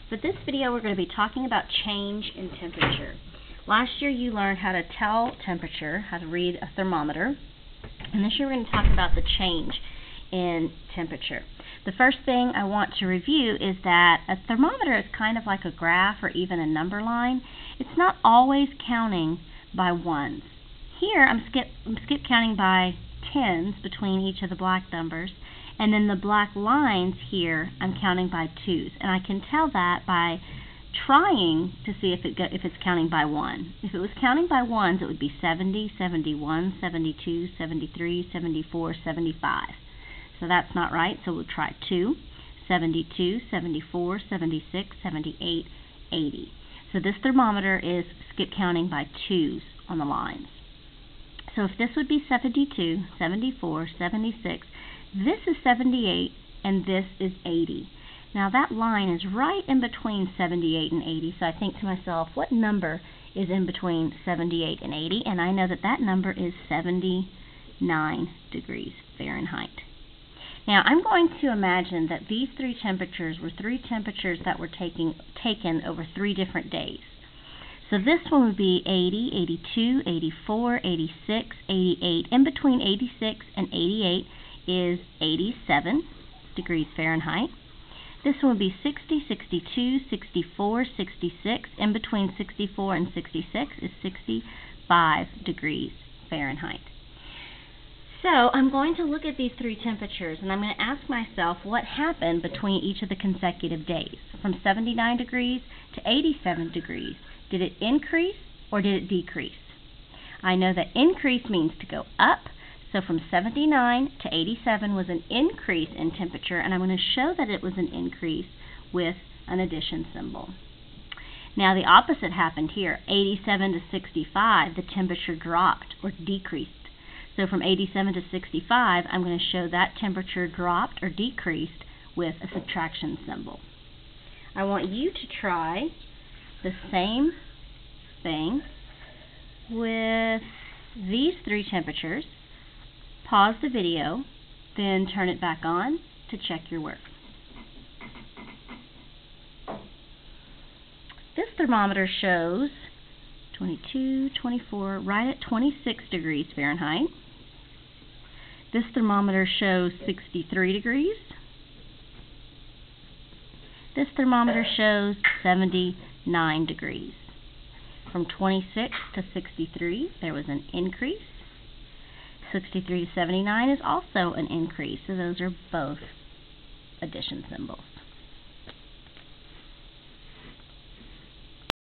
For this video, we're going to be talking about change in temperature. Last year, you learned how to tell temperature, how to read a thermometer, and this year we're going to talk about the change in temperature. The first thing I want to review is that a thermometer is kind of like a graph or even a number line. It's not always counting by ones. Here, I'm skip counting by tens between each of the black numbers, and then the black lines here, I'm counting by twos. And I can tell that by trying to see if it's counting by one. If it was counting by ones, it would be 70, 71, 72, 73, 74, 75. So that's not right, so we'll try 2, 72, 74, 76, 78, 80. So this thermometer is skip counting by twos on the lines. So if this would be 72, 74, 76, this is 78, and this is 80. Now that line is right in between 78 and 80, so I think to myself, what number is in between 78 and 80? And I know that that number is 79 degrees Fahrenheit. Now I'm going to imagine that these three temperatures were three temperatures that were taken over 3 different days. So this one would be 80, 82, 84, 86, 88. In between 86 and 88 is 87 degrees Fahrenheit. This one would be 60, 62, 64, 66. In between 64 and 66 is 65 degrees Fahrenheit. So I'm going to look at these three temperatures and I'm going to ask myself what happened between each of the consecutive days. From 79 degrees to 87 degrees. Did it increase or did it decrease? I know that increase means to go up. So from 79 to 87 was an increase in temperature, and I'm going to show that it was an increase with an addition symbol. Now the opposite happened here. 87 to 65, the temperature dropped or decreased. So from 87 to 65, I'm going to show that temperature dropped or decreased with a subtraction symbol. I want you to try the same thing with these three temperatures. Pause the video, then turn it back on to check your work. This thermometer shows 22, 24, right at 26 degrees Fahrenheit. This thermometer shows 63 degrees. This thermometer shows 79 degrees. From 26 to 63, there was an increase. 63 to 79 is also an increase, so those are both addition symbols.